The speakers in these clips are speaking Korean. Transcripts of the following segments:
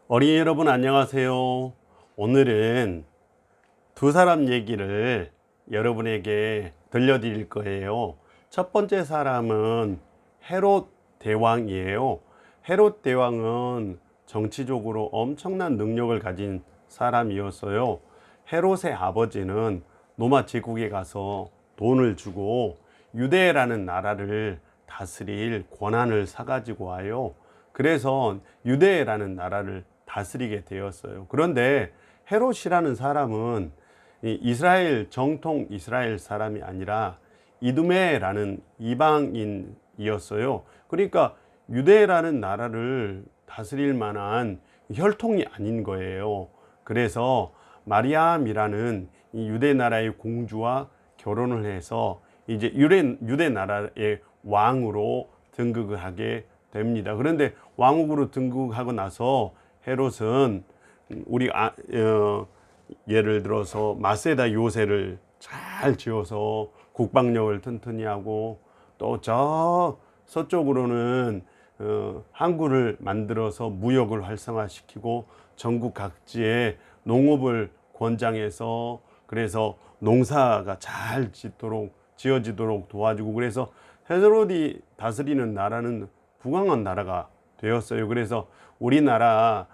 어린이 여러분 안녕하세요. 오늘은 두 사람 얘기를 여러분에게 들려드릴 거예요. 첫 번째 사람은 헤롯 대왕이에요. 헤롯 대왕은 정치적으로 엄청난 능력을 가진 사람이었어요. 헤롯의 아버지는 로마 제국에 가서 돈을 주고 유대라는 나라를 다스릴 권한을 사가지고 와요. 그래서 유대라는 나라를 다스리게 되었어요. 그런데 헤롯이라는 사람은 이스라엘 정통 이스라엘 사람이 아니라 이두메라는 이방인이었어요. 그러니까 유대라는 나라를 다스릴 만한 혈통이 아닌 거예요. 그래서 마리암이라는 이 유대 나라의 공주와 결혼을 해서 이제 유대 나라의 왕으로 등극을 하게 됩니다. 그런데 왕국으로 등극하고 나서 헤롯은 예를 들어서 마세다 요새를 잘 지어서 국방력을 튼튼히 하고 또 저 서쪽으로는 항구를 만들어서 무역을 활성화시키고 전국 각지에 농업을 권장해서 그래서 농사가 잘 지어지도록 도와주고 그래서 헤롯이 다스리는 나라는 부강한 나라가 되었어요. 그래서 우리나라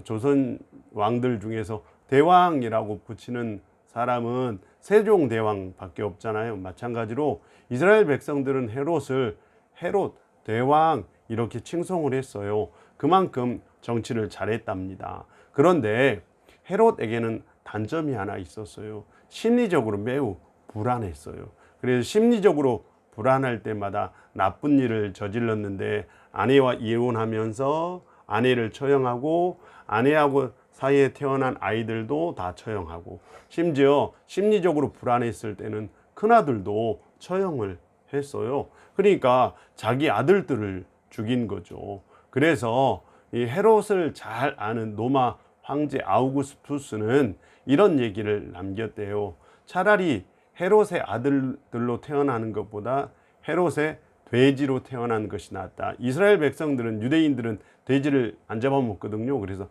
조선 왕들 중에서 대왕이라고 붙이는 사람은 세종대왕밖에 없잖아요. 마찬가지로 이스라엘 백성들은 헤롯을 헤롯 대왕 이렇게 칭송을 했어요. 그만큼 정치를 잘했답니다. 그런데 헤롯에게는 단점이 하나 있었어요. 심리적으로 매우 불안했어요. 그래서 심리적으로 불안할 때마다 나쁜 일을 저질렀는데 아내와 이혼하면서 아내를 처형하고 아내하고 사이에 태어난 아이들도 다 처형하고 심지어 심리적으로 불안했을 때는 큰아들도 처형을 했어요. 그러니까 자기 아들들을 죽인 거죠. 그래서 이 헤롯을 잘 아는 로마 황제 아우구스투스는 이런 얘기를 남겼대요. 차라리 헤롯의 아들들로 태어나는 것보다 헤롯의 돼지로 태어난 것이 낫다. 이스라엘 백성들은 유대인들은 돼지를 안 잡아먹거든요. 그래서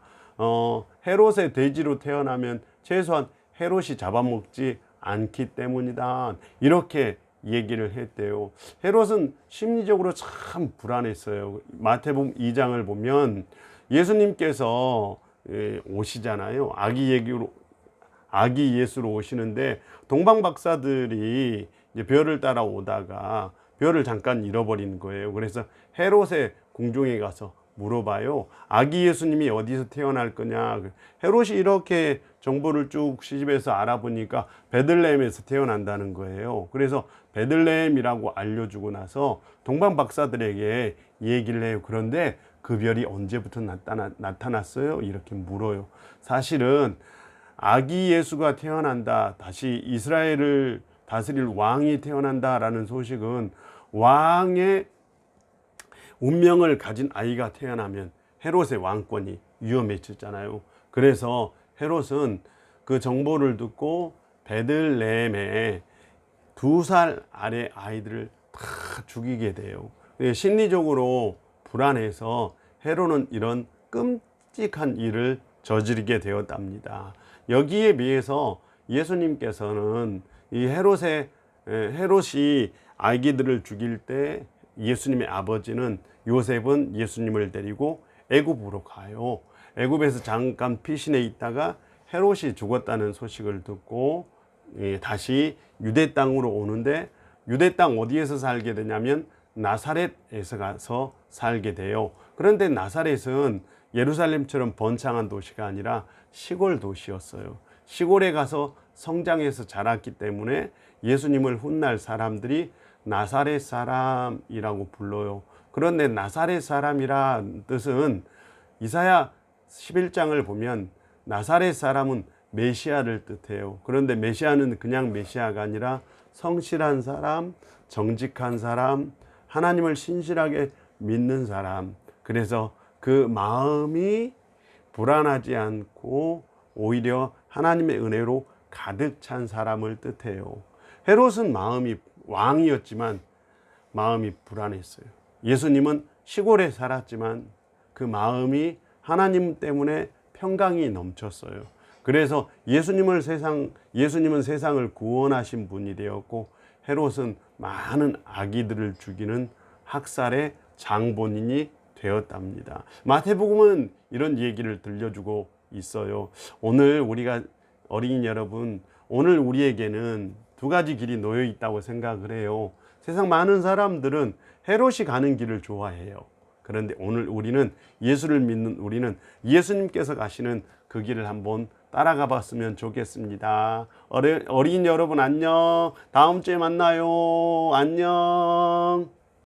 헤롯의 돼지로 태어나면 최소한 헤롯이 잡아먹지 않기 때문이다. 이렇게 얘기를 했대요. 헤롯은 심리적으로 참 불안했어요. 마태복음 2장을 보면 예수님께서 오시잖아요. 아기 예수로 오시는데 동방 박사들이 이제 별을 따라 오다가 별을 잠깐 잃어버린 거예요. 그래서 헤롯의 궁중에 가서 물어봐요. 아기 예수님이 어디서 태어날 거냐. 헤롯이 이렇게 정보를 쭉 시집해서 알아보니까 베들레헴에서 태어난다는 거예요. 그래서 베들레헴이라고 알려주고 나서 동방 박사들에게 얘기를 해요. 그런데 그 별이 언제부터 나타났어요? 이렇게 물어요. 사실은 아기 예수가 태어난다, 다시 이스라엘을 다스릴 왕이 태어난다라는 소식은 왕의 운명을 가진 아이가 태어나면 헤롯의 왕권이 위험해졌잖아요. 그래서 헤롯은 그 정보를 듣고 베들레헴에 2살 아래 아이들을 다 죽이게 돼요. 심리적으로 불안해서 헤롯은 이런 끔찍한 일을 저지르게 되었답니다. 여기에 비해서 예수님께서는 이 헤롯이 아기들을 죽일 때 예수님의 아버지는 요셉은 예수님을 데리고 애굽으로 가요. 애굽에서 잠깐 피신해 있다가 헤롯이 죽었다는 소식을 듣고 다시 유대 땅으로 오는데 유대 땅 어디에서 살게 되냐면 나사렛에서 가서 살게 돼요. 그런데 나사렛은 예루살렘처럼 번창한 도시가 아니라 시골 도시였어요. 시골에 가서 성장해서 자랐기 때문에 예수님을 훗날 사람들이 나사렛 사람이라고 불러요. 그런데 나사렛 사람이란 뜻은 이사야 11장을 보면 나사렛 사람은 메시아를 뜻해요. 그런데 메시아는 그냥 메시아가 아니라 성실한 사람, 정직한 사람, 하나님을 신실하게 믿는 사람. 그래서 그 마음이 불안하지 않고 오히려 하나님의 은혜로 가득 찬 사람을 뜻해요. 헤롯은 마음이 왕이었지만 마음이 불안했어요. 예수님은 시골에 살았지만 그 마음이 하나님 때문에 평강이 넘쳤어요. 그래서 예수님은 세상을 구원하신 분이 되었고, 헤롯은 많은 아기들을 죽이는 학살의 장본인이 되었답니다. 마태복음은 이런 얘기를 들려주고 있어요. 오늘 우리가 어린이 여러분, 오늘 우리에게는 두 가지 길이 놓여 있다고 생각을 해요. 세상 많은 사람들은 헤롯이 가는 길을 좋아해요. 그런데 오늘 우리는 예수를 믿는 우리는 예수님께서 가시는 그 길을 한번 따라가 봤으면 좋겠습니다. 어린이 여러분 안녕. 다음 주에 만나요. 안녕.